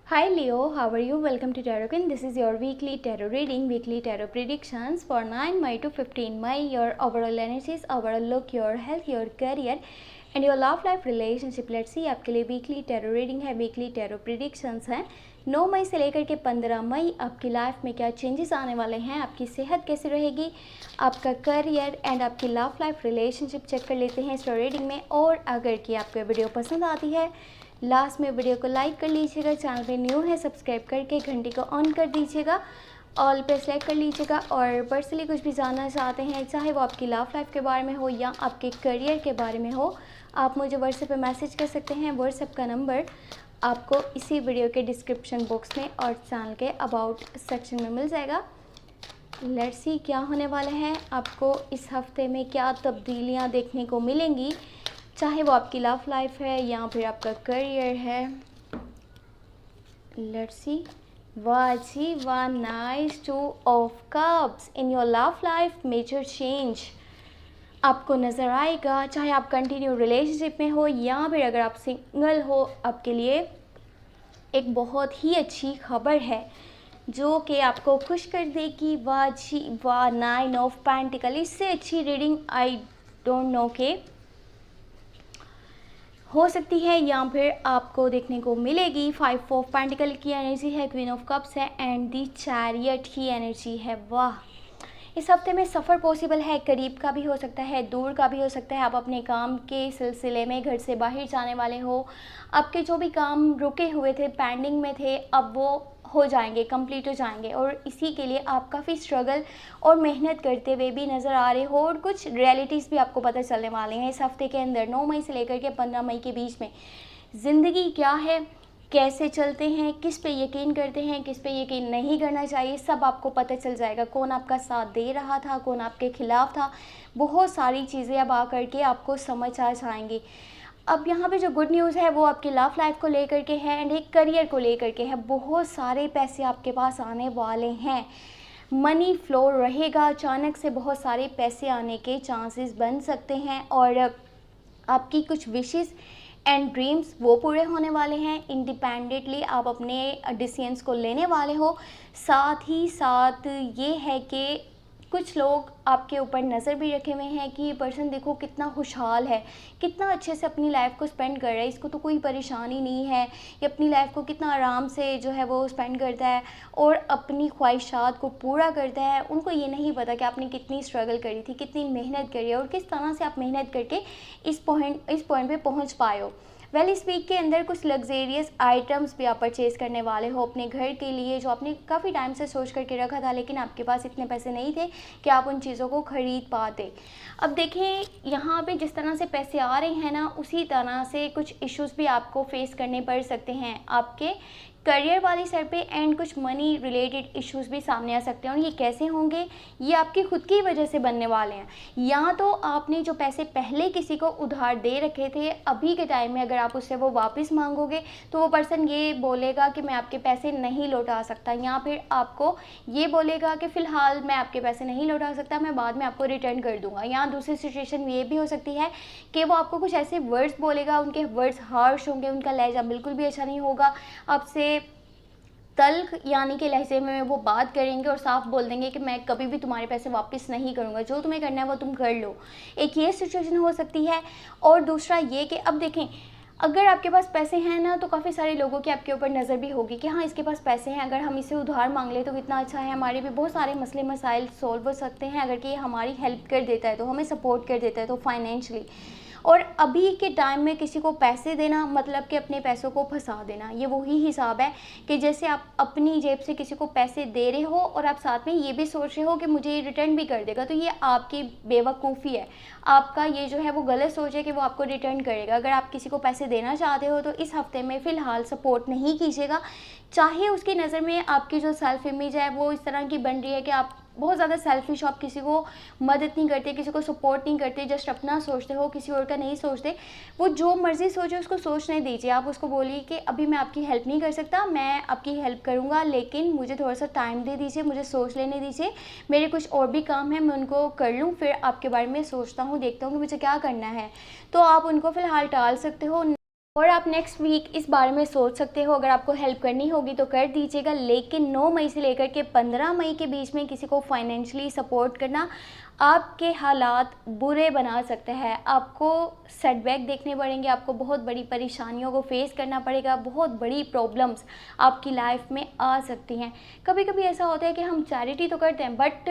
Hi Leo, how are you? Welcome to Tarot. This is your weekly tarot reading, weekly tarot predictions for 9 May to 15 May. Your overall energies, overall look, your health, your career and your love life relationship. Let's see आपके लिए weekly tarot reading है, weekly tarot predictions है। 9 मई से लेकर के 15 मई आपकी life में क्या चेंजेस आने वाले हैं, आपकी सेहत कैसी रहेगी, आपका करियर एंड आपकी लव लाइफ रिलेशनशिप चेक कर लेते हैं इस रीडिंग में। और अगर कि आपको वीडियो पसंद आती है लास्ट में वीडियो को लाइक कर लीजिएगा, चैनल पे न्यू है सब्सक्राइब करके घंटी को ऑन कर दीजिएगा, ऑल पे सेलेक्ट कर लीजिएगा। और पर्सनली कुछ भी जानना चाहते हैं, चाहे वो आपकी लव लाइफ के बारे में हो या आपके करियर के बारे में हो, आप मुझे व्हाट्सएप पे मैसेज कर सकते हैं। व्हाट्सएप का नंबर आपको इसी वीडियो के डिस्क्रिप्शन बॉक्स में और चैनल के अबाउट सेक्शन में मिल जाएगा। लेट्स सी क्या होने वाला है, आपको इस हफ्ते में क्या तब्दीलियाँ देखने को मिलेंगी, चाहे वो आपकी लव लाइफ है या फिर आपका करियर है। Let's see. वाह जी वाह, nice. 2 of cups. In your love life major change आपको नज़र आएगा, चाहे आप कंटिन्यू रिलेशनशिप में हो या फिर अगर आप सिंगल हो, आपके लिए एक बहुत ही अच्छी खबर है जो कि आपको खुश कर देगी। वाह जी वाह, 9 ऑफ पेंटिकल। इससे अच्छी रीडिंग आई डोंट नो के हो सकती है या फिर आपको देखने को मिलेगी। 5 ऑफ पेंटिकल की एनर्जी है, क्वीन ऑफ कप्स है एंड दी चैरियट की एनर्जी है। वाह, इस हफ्ते में सफ़र पॉसिबल है, करीब का भी हो सकता है, दूर का भी हो सकता है। आप अपने काम के सिलसिले में घर से बाहर जाने वाले हो, आपके जो भी काम रुके हुए थे, पेंडिंग में थे, अब वो हो जाएंगे, कंप्लीट हो जाएंगे। और इसी के लिए आप काफ़ी स्ट्रगल और मेहनत करते हुए भी नज़र आ रहे हो और कुछ रियलिटीज़ भी आपको पता चलने वाले हैं इस हफ्ते के अंदर। 9 मई से लेकर के 15 मई के बीच में ज़िंदगी क्या है, कैसे चलते हैं, किस पे यकीन करते हैं, किस पे यकीन नहीं करना चाहिए, सब आपको पता चल जाएगा। कौन आपका साथ दे रहा था, कौन आपके खिलाफ था, बहुत सारी चीज़ें अब आ करके आपको समझ आ जाएंगी। अब यहाँ पे जो गुड न्यूज़ है वो आपकी लव लाइफ को लेकर के है एंड एक करियर को लेकर के है। बहुत सारे पैसे आपके पास आने वाले हैं, मनी फ्लो रहेगा, अचानक से बहुत सारे पैसे आने के चांसेस बन सकते हैं और आपकी कुछ विशेस एंड ड्रीम्स वो पूरे होने वाले हैं। इंडिपेंडेंटली आप अपने डिसीजंस को लेने वाले हो। साथ ही साथ ये है कि कुछ लोग आपके ऊपर नज़र भी रखे हुए हैं कि ये पर्सन देखो कितना खुशहाल है, कितना अच्छे से अपनी लाइफ को स्पेंड कर रहा है, इसको तो कोई परेशानी नहीं है, ये अपनी लाइफ को कितना आराम से जो है वो स्पेंड करता है और अपनी ख्वाहिशात को पूरा करता है। उनको ये नहीं पता कि आपने कितनी स्ट्रगल करी थी, कितनी मेहनत करी है और किस तरह से आप मेहनत करके इस पॉइंट पे पहुँच पाए हो। वेल, इस वीक के अंदर कुछ लग्जेरियस आइटम्स भी आप परचेज़ करने वाले हो अपने घर के लिए, जो आपने काफ़ी टाइम से सोच करके रखा था लेकिन आपके पास इतने पैसे नहीं थे कि आप उन चीज़ों को ख़रीद पाते। अब देखें, यहाँ पे जिस तरह से पैसे आ रहे हैं ना, उसी तरह से कुछ इश्यूज़ भी आपको फेस करने पड़ सकते हैं आपके करियर वाली साइड पे एंड कुछ मनी रिलेटेड इश्यूज़ भी सामने आ सकते हैं। और ये कैसे होंगे, ये आपकी खुद की वजह से बनने वाले हैं। या तो आपने जो पैसे पहले किसी को उधार दे रखे थे, अभी के टाइम में अगर आप उससे वो वापस मांगोगे तो वो पर्सन ये बोलेगा कि मैं आपके पैसे नहीं लौटा सकता, या फिर आपको ये बोलेगा कि फ़िलहाल मैं आपके पैसे नहीं लौटा सकता, मैं बाद में आपको रिटर्न कर दूंगा। या दूसरी सिचुएशन ये भी हो सकती है कि वो आपको कुछ ऐसे वर्ड्स बोलेगा, उनके वर्ड्स हार्श होंगे, उनका लहजा बिल्कुल भी अच्छा नहीं होगा, आपसे तल्ख यानी कि लहजे में वो बात करेंगे और साफ बोल देंगे कि मैं कभी भी तुम्हारे पैसे वापस नहीं करूँगा, जो तुम्हें करना है वो तुम कर लो। एक ये सिचुएशन हो सकती है। और दूसरा ये कि अब देखें, अगर आपके पास पैसे हैं ना तो काफ़ी सारे लोगों की आपके ऊपर नज़र भी होगी कि हाँ, इसके पास पैसे हैं, अगर हम इसे उधार मांग ले तो कितना अच्छा है, हमारे भी बहुत सारे मसले मसाइल सॉल्व हो सकते हैं अगर कि ये हमारी हेल्प कर देता है, तो हमें सपोर्ट कर देता है तो फाइनेंशली। और अभी के टाइम में किसी को पैसे देना मतलब कि अपने पैसों को फंसा देना। ये वही हिसाब है कि जैसे आप अपनी जेब से किसी को पैसे दे रहे हो और आप साथ में ये भी सोच रहे हो कि मुझे ये रिटर्न भी कर देगा, तो ये आपकी बेवकूफ़ी है, आपका ये जो है वो गलत सोच है कि वो आपको रिटर्न करेगा। अगर आप किसी को पैसे देना चाहते हो तो इस हफ्ते में फ़िलहाल सपोर्ट नहीं कीजिएगा। चाहे उसकी नज़र में आपकी जो सेल्फ इमेज है वो इस तरह की बन रही है कि आप बहुत ज़्यादा सेल्फिश, आप किसी को मदद नहीं करते, किसी को सपोर्ट नहीं करते, जस्ट अपना सोचते हो, किसी और का नहीं सोचते। वो जो मर्ज़ी सोचे उसको सोचने दीजिए। आप उसको बोलिए कि अभी मैं आपकी हेल्प नहीं कर सकता, मैं आपकी हेल्प करूँगा लेकिन मुझे थोड़ा सा टाइम दे दीजिए, मुझे सोच लेने दीजिए, मेरे कुछ और भी काम है, मैं उनको कर लूँ, फिर आपके बारे में सोचता हूँ, देखता हूँ कि मुझे क्या करना है। तो आप उनको फ़िलहाल टाल सकते हो। और आप नेक्स्ट वीक इस बारे में सोच सकते हो। अगर आपको हेल्प करनी होगी तो कर दीजिएगा, लेकिन 9 मई से लेकर के 15 मई के बीच में किसी को फाइनेंशियली सपोर्ट करना आपके हालात बुरे बना सकता है। आपको सेटबैक देखने पड़ेंगे, आपको बहुत बड़ी परेशानियों को फेस करना पड़ेगा, बहुत बड़ी प्रॉब्लम्स आपकी लाइफ में आ सकती हैं। कभी कभी ऐसा होता है कि हम चैरिटी तो करते हैं बट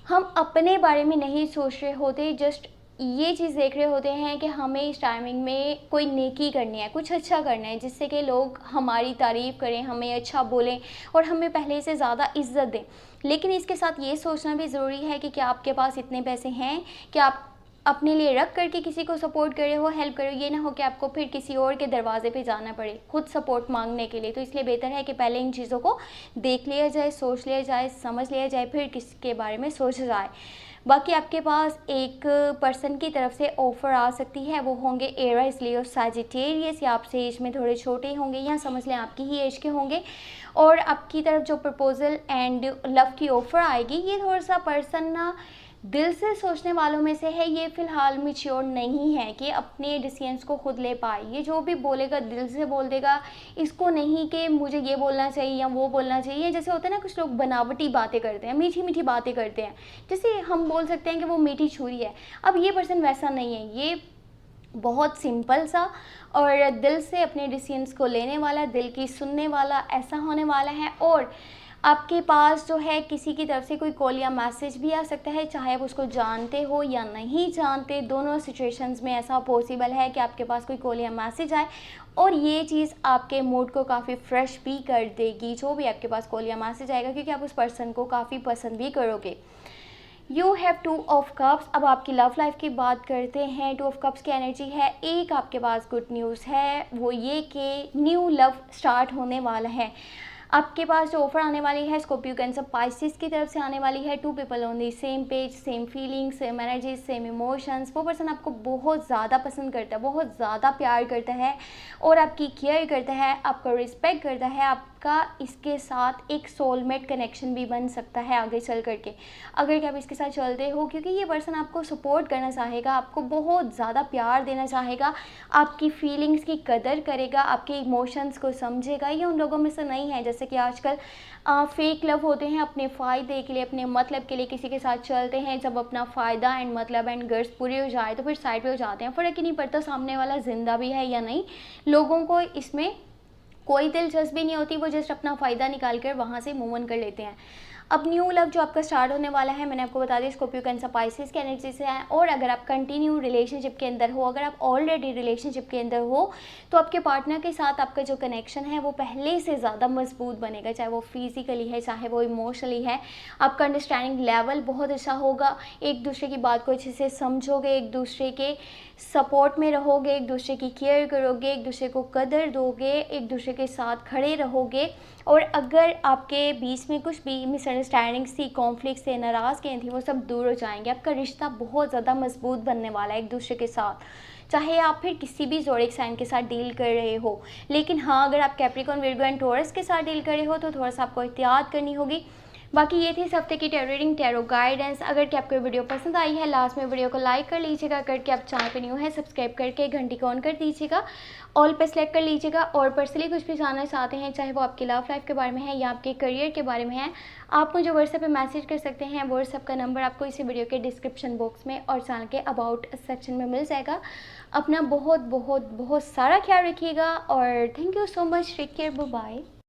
हम अपने बारे में नहीं सोच रहे होते, जस्ट ये चीज़ देख रहे होते हैं कि हमें इस टाइमिंग में कोई नेकी करनी है, कुछ अच्छा करना है जिससे कि लोग हमारी तारीफ़ करें, हमें अच्छा बोलें और हमें पहले से ज़्यादा इज्जत दें। लेकिन इसके साथ ये सोचना भी ज़रूरी है कि क्या आपके पास इतने पैसे हैं कि आप अपने लिए रख करके किसी को सपोर्ट करे हो, हेल्प करे हो। ये ना हो कि आपको फिर किसी और के दरवाजे पे जाना पड़े खुद सपोर्ट मांगने के लिए। तो इसलिए बेहतर है कि पहले इन चीज़ों को देख लिया जाए, सोच लिया जाए, समझ लिया जाए, फिर किसके बारे में सोचा जाए। बाकी आपके पास एक पर्सन की तरफ से ऑफ़र आ सकती है, वो होंगे एरीज, लियो, सैजिटेरियस, या आपसे एज में थोड़े छोटे होंगे या समझ लें आपकी ही एज के होंगे। और आपकी तरफ जो प्रपोज़ल एंड लव की ऑफ़र आएगी, ये थोड़ा सा पर्सन ना दिल से सोचने वालों में से है। ये फ़िलहाल मैच्योर नहीं है कि अपने डिसीजंस को खुद ले पाए। ये जो भी बोलेगा दिल से बोल देगा, इसको नहीं कि मुझे ये बोलना चाहिए या वो बोलना चाहिए। जैसे होता है ना, कुछ लोग बनावटी बातें करते हैं, मीठी मीठी बातें करते हैं, जैसे हम बोल सकते हैं कि वो मीठी छुरी है। अब ये पर्सन वैसा नहीं है, ये बहुत सिंपल सा और दिल से अपने डिसीजंस को लेने वाला, दिल की सुनने वाला ऐसा होने वाला है। और आपके पास जो है किसी की तरफ से कोई कॉल या मैसेज भी आ सकता है, चाहे आप उसको जानते हो या नहीं जानते। दोनों सिचुएशंस में ऐसा पॉसिबल है कि आपके पास कोई कॉल या मैसेज आए और ये चीज़ आपके मूड को काफ़ी फ्रेश भी कर देगी, जो भी आपके पास कॉल या मैसेज आएगा, क्योंकि आप उस पर्सन को काफ़ी पसंद भी करोगे। You have 2 of cups. अब आपकी लव लाइफ की बात करते हैं। 2 ऑफ कप्स की एनर्जी है। एक आपके पास गुड न्यूज़ है, वो ये कि न्यू लव स्टार्ट होने वाला है। आपके पास जो ऑफर आने वाली है स्कॉर्पियो, कैंसर, पाइसेस की तरफ से आने वाली है। 2 people on the same page, same feelings, same energies, same emotions. वो पर्सन आपको बहुत ज़्यादा पसंद करता है, बहुत ज़्यादा प्यार करता है और आपकी केयर करता है, आपका रिस्पेक्ट करता है। आपका इसके साथ एक सोलमेट कनेक्शन भी बन सकता है आगे चल करके, अगर कि आप इसके साथ चलते हो, क्योंकि ये पर्सन आपको सपोर्ट करना चाहेगा, आपको बहुत ज़्यादा प्यार देना चाहेगा, आपकी फीलिंग्स की कदर करेगा, आपके इमोशंस को समझेगा। ये उन लोगों में से नहीं है जैसे कि आजकल फेक लव होते हैं, अपने फ़ायदे के लिए, अपने मतलब के लिए किसी के साथ चलते हैं। जब अपना फ़ायदा एंड मतलब एंड गर्ज पूरे हो जाए तो फिर साइड पे हो जाते हैं। फ़र्क ही नहीं पड़ता सामने वाला ज़िंदा भी है या नहीं, लोगों को इसमें कोई दिलचस्पी नहीं होती, वो जस्ट अपना फ़ायदा निकाल कर वहाँ से मूव ऑन कर लेते हैं। अब न्यू लव जो आपका स्टार्ट होने वाला है, मैंने आपको बता दिया स्कॉर्पियो, कैंसर, पाइसेस की एनर्जी से है। और अगर आप कंटिन्यू रिलेशनशिप के अंदर हो, अगर आप ऑलरेडी रिलेशनशिप के अंदर हो, तो आपके पार्टनर के साथ आपका जो कनेक्शन है वो पहले से ज़्यादा मजबूत बनेगा, चाहे वो फिज़िकली है, चाहे वो इमोशनली है। आपका अंडरस्टैंडिंग लेवल बहुत अच्छा होगा, एक दूसरे की बात को अच्छे से समझोगे, एक दूसरे के सपोर्ट में रहोगे, एक दूसरे की केयर करोगे, एक दूसरे को कदर दोगे, एक दूसरे के साथ खड़े रहोगे। और अगर आपके बीच में कुछ भी मिसअंडरस्टैंडिंग्स थी, कॉन्फ्लिक्ट्स थे, नाराज़गियाँ थी, वो सब दूर हो जाएंगे। आपका रिश्ता बहुत ज़्यादा मजबूत बनने वाला है एक दूसरे के साथ, चाहे आप फिर किसी भी ज़ोडिएक साइन के साथ डील कर रहे हो। लेकिन हाँ, अगर आप कैप्रिकॉर्न, विर्गो एंड टॉरस के साथ डील कर रहे हो तो थोड़ा सा आपको एहतियात करनी होगी। बाकी ये थी इस हफ्ते की टैरो रीडिंग, टैरो गाइडेंस। अगर कि आपको वीडियो पसंद आई है, लास्ट में वीडियो को लाइक कर लीजिएगा, करके आप चैनल पे न्यू है सब्सक्राइब करके घंटी को ऑन कर दीजिएगा, ऑल पे सेलेक्ट कर लीजिएगा। और पर्सनली कुछ भी जानना चाहते हैं, चाहे वो आपकी लव लाइफ के बारे में है या आपके करियर के बारे में है, आप मुझे व्हाट्सएप पे मैसेज कर सकते हैं। व्हाट्सएप का नंबर आपको इसी वीडियो के डिस्क्रिप्शन बॉक्स में और चैनल के अबाउट सेक्शन में मिल जाएगा। अपना बहुत बहुत बहुत सारा ख्याल रखिएगा और thank you so much. Take care, bye.